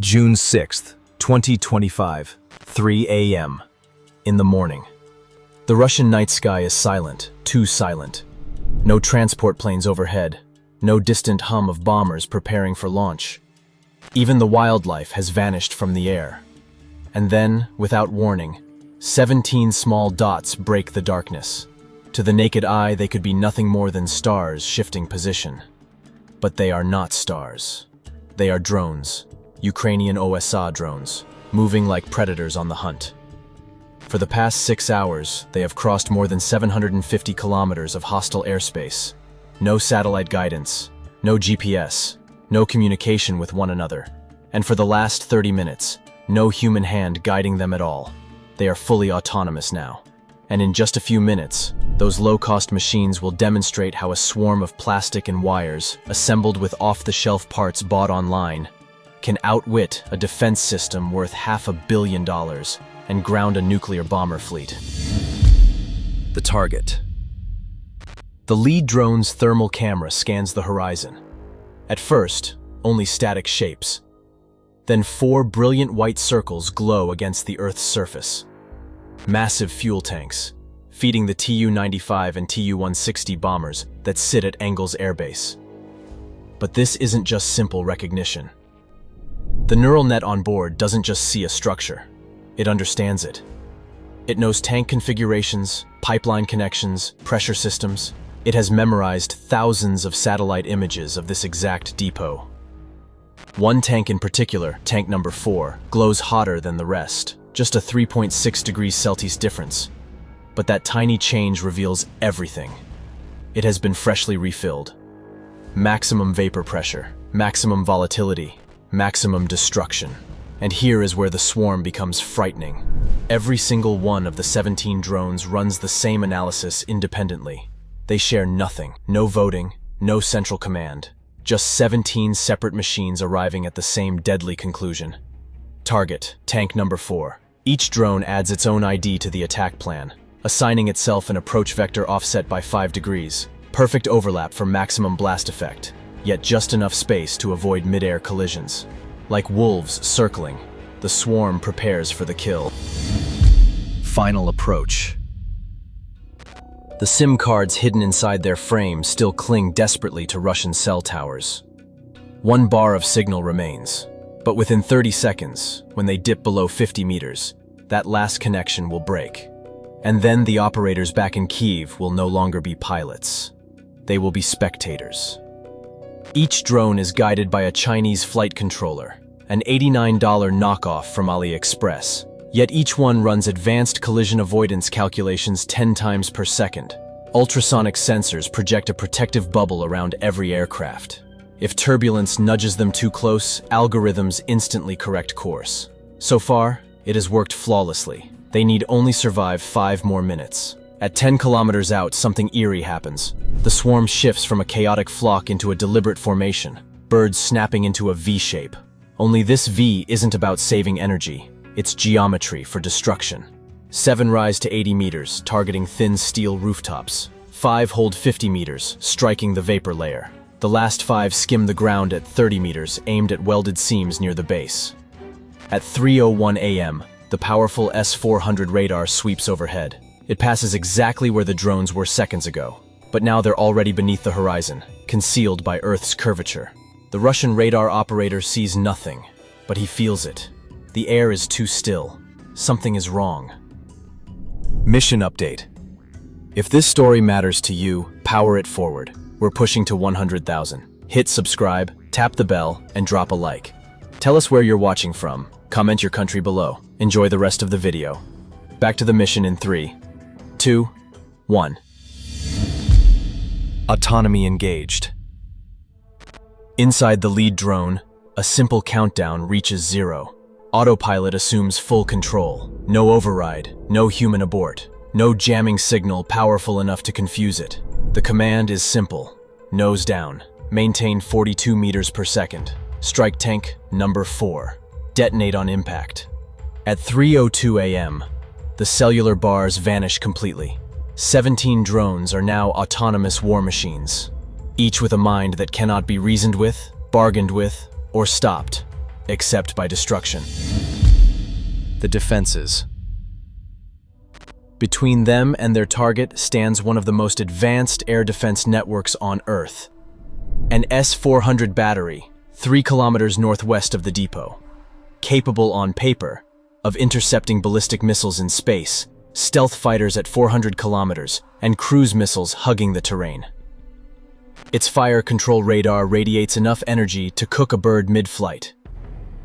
June 6th, 2025, 3 a.m. in the morning. The Russian night sky is silent, too silent. No transport planes overhead, no distant hum of bombers preparing for launch. Even the wildlife has vanished from the air. And then, without warning, 17 small dots break the darkness. To the naked eye, they could be nothing more than stars shifting position. But they are not stars. They are drones. Ukrainian OSA drones, moving like predators on the hunt. For the past 6 hours, they have crossed more than 750 kilometers of hostile airspace. No satellite guidance, no GPS, no communication with one another. And for the last 30 minutes, no human hand guiding them at all. They are fully autonomous now. And in just a few minutes, those low-cost machines will demonstrate how a swarm of plastic and wires, assembled with off-the-shelf parts bought online, can outwit a defense system worth $500 million and ground a nuclear bomber fleet. The target. The lead drone's thermal camera scans the horizon. At first, only static shapes. Then 4 brilliant white circles glow against the Earth's surface. Massive fuel tanks, feeding the Tu-95 and Tu-160 bombers that sit at Engels Air Base. But this isn't just simple recognition. The neural net on board doesn't just see a structure, it understands it. It knows tank configurations, pipeline connections, pressure systems. It has memorized thousands of satellite images of this exact depot. One tank in particular, tank number 4, glows hotter than the rest, just a 3.6 degrees Celsius difference. But that tiny change reveals everything. It has been freshly refilled. Maximum vapor pressure, maximum volatility, maximum destruction. And here is where the swarm becomes frightening. Every single one of the 17 drones runs the same analysis independently. They share nothing, no voting, no central command. Just 17 separate machines arriving at the same deadly conclusion. Target, tank number 4. Each drone adds its own ID to the attack plan, assigning itself an approach vector offset by 5 degrees. Perfect overlap for maximum blast effect, yet just enough space to avoid mid-air collisions. Like wolves circling, the swarm prepares for the kill. Final approach. The SIM cards hidden inside their frame still cling desperately to Russian cell towers. 1 bar of signal remains, but within 30 seconds, when they dip below 50 meters, that last connection will break. And then the operators back in Kyiv will no longer be pilots. They will be spectators. Each drone is guided by a Chinese flight controller, an $89 knockoff from AliExpress. Yet each one runs advanced collision avoidance calculations 10 times per second. Ultrasonic sensors project a protective bubble around every aircraft. If turbulence nudges them too close, algorithms instantly correct course. So far, it has worked flawlessly. They need only survive 5 more minutes. At 10 kilometers out, something eerie happens. The swarm shifts from a chaotic flock into a deliberate formation, birds snapping into a V shape. Only this V isn't about saving energy. It's geometry for destruction. 7 rise to 80 meters, targeting thin steel rooftops. 5 hold 50 meters, striking the vapor layer. The last 5 skim the ground at 30 meters, aimed at welded seams near the base. At 3:01 a.m., the powerful S-400 radar sweeps overhead. It passes exactly where the drones were seconds ago. But now they're already beneath the horizon, concealed by Earth's curvature. The Russian radar operator sees nothing, but he feels it. The air is too still. Something is wrong. Mission update. If this story matters to you, power it forward. We're pushing to 100,000. Hit subscribe, tap the bell, and drop a like. Tell us where you're watching from. Comment your country below. Enjoy the rest of the video. Back to the mission in 3, 2, 1. Autonomy engaged. Inside the lead drone, a simple countdown reaches 0. Autopilot assumes full control. No override, no human abort, no jamming signal powerful enough to confuse it. The command is simple. Nose down. Maintain 42 meters per second. Strike tank number 4. Detonate on impact. At 3:02 a.m., the cellular bars vanish completely. 17 drones are now autonomous war machines, each with a mind that cannot be reasoned with, bargained with, or stopped. except by destruction. The defenses. Between them and their target stands one of the most advanced air defense networks on Earth. An S-400 battery, 3 kilometers northwest of the depot. Capable on paper of intercepting ballistic missiles in space, stealth fighters at 400 kilometers, and cruise missiles hugging the terrain. Its fire control radar radiates enough energy to cook a bird mid-flight.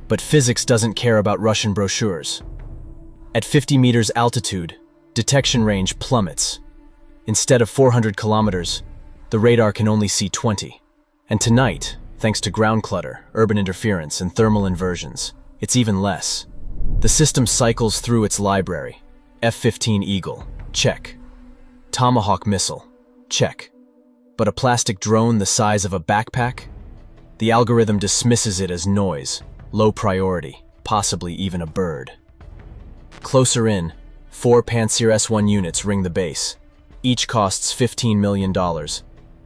But physics doesn't care about Russian brochures. At 50 meters altitude, detection range plummets. Instead of 400 kilometers, the radar can only see 20. And tonight, thanks to ground clutter, urban interference, and thermal inversions, it's even less. The system cycles through its library. F-15 Eagle, check. Tomahawk missile, check. But a plastic drone the size of a backpack? The algorithm dismisses it as noise, low priority, possibly even a bird. Closer in, 4 Pantsir S-1 units ring the base. Each costs $15 million.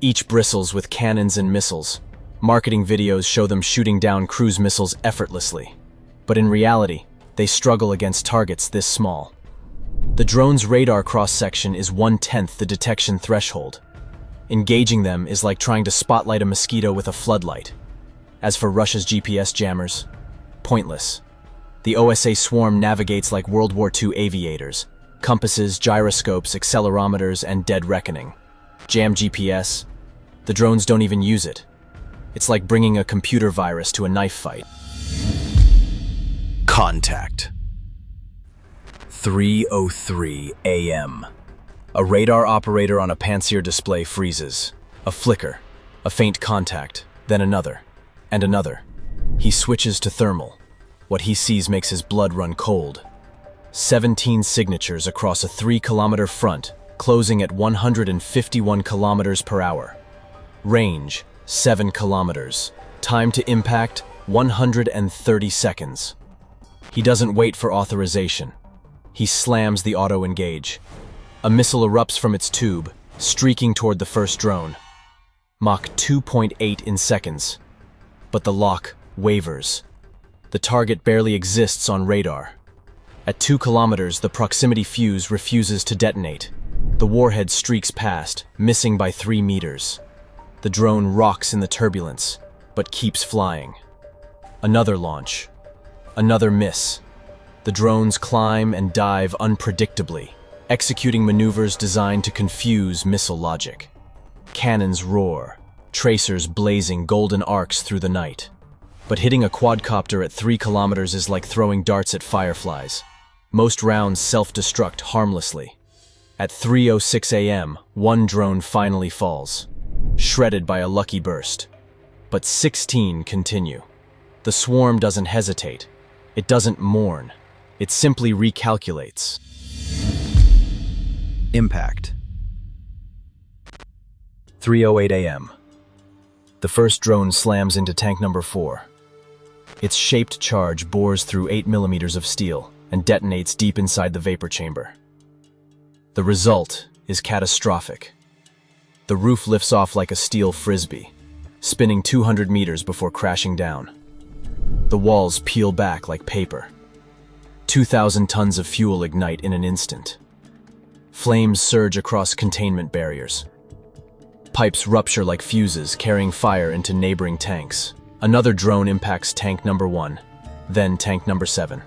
Each bristles with cannons and missiles. Marketing videos show them shooting down cruise missiles effortlessly. But in reality, they struggle against targets this small. The drone's radar cross-section is 1/10 the detection threshold. Engaging them is like trying to spotlight a mosquito with a floodlight. As for Russia's GPS jammers, pointless. The OSA swarm navigates like World War II aviators. Compasses, gyroscopes, accelerometers, and dead reckoning. Jam GPS? The drones don't even use it. It's like bringing a computer virus to a knife fight. Contact. 3:03 a.m. A radar operator on a Pantsir display freezes. A flicker, a faint contact, then another, and another. He switches to thermal. What he sees makes his blood run cold. 17 signatures across a 3-kilometer front, closing at 151 kilometers per hour. Range, 7 kilometers. Time to impact, 130 seconds. He doesn't wait for authorization. He slams the auto-engage. A missile erupts from its tube, streaking toward the first drone. Mach 2.8 in seconds. But the lock wavers. The target barely exists on radar. At 2 kilometers, the proximity fuse refuses to detonate. The warhead streaks past, missing by 3 meters. The drone rocks in the turbulence, but keeps flying. Another launch. Another miss. The drones climb and dive unpredictably, executing maneuvers designed to confuse missile logic. Cannons roar, tracers blazing golden arcs through the night. But hitting a quadcopter at 3 kilometers is like throwing darts at fireflies. Most rounds self-destruct harmlessly. At 3:06 a.m., one drone finally falls, shredded by a lucky burst. But 16 continue. The swarm doesn't hesitate. It doesn't mourn. It simply recalculates. Impact. 3:08 a.m. The first drone slams into tank number 4. Its shaped charge bores through 8 millimeters of steel and detonates deep inside the vapor chamber. The result is catastrophic. The roof lifts off like a steel frisbee, spinning 200 meters before crashing down. The walls peel back like paper. 2,000 tons of fuel ignite in an instant. Flames surge across containment barriers. Pipes rupture like fuses, carrying fire into neighboring tanks. Another drone impacts tank number 1, then tank number 7,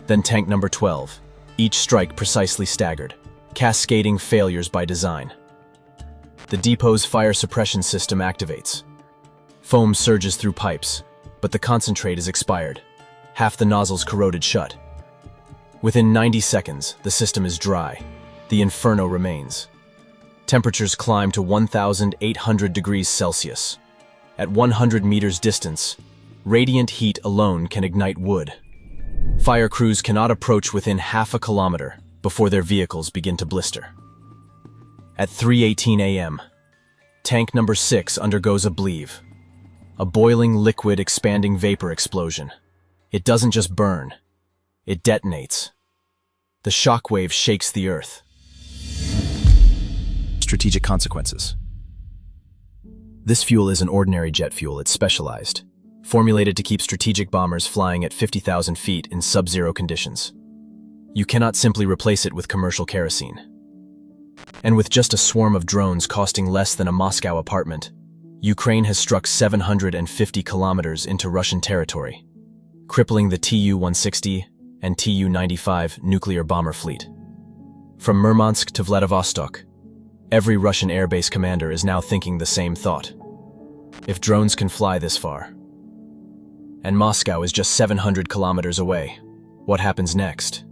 then tank number 12, each strike precisely staggered, cascading failures by design. The depot's fire suppression system activates. Foam surges through pipes, but the concentrate is expired. Half the nozzles corroded shut. Within 90 seconds, the system is dry. The inferno remains. Temperatures climb to 1,800 degrees Celsius. At 100 meters distance, radiant heat alone can ignite wood. Fire crews cannot approach within half a kilometer before their vehicles begin to blister. At 3:18 a.m., tank number 6 undergoes a bleave. A boiling liquid expanding vapor explosion. It doesn't just burn, it detonates. The shockwave shakes the earth. Strategic consequences. This fuel isn't ordinary jet fuel, it's specialized. formulated to keep strategic bombers flying at 50,000 feet in sub-zero conditions. You cannot simply replace it with commercial kerosene. And with just a swarm of drones costing less than a Moscow apartment, Ukraine has struck 750 kilometers into Russian territory, crippling the Tu-160 and Tu-95 nuclear bomber fleet. From Murmansk to Vladivostok, every Russian airbase commander is now thinking the same thought. If drones can fly this far, and Moscow is just 700 kilometers away, what happens next?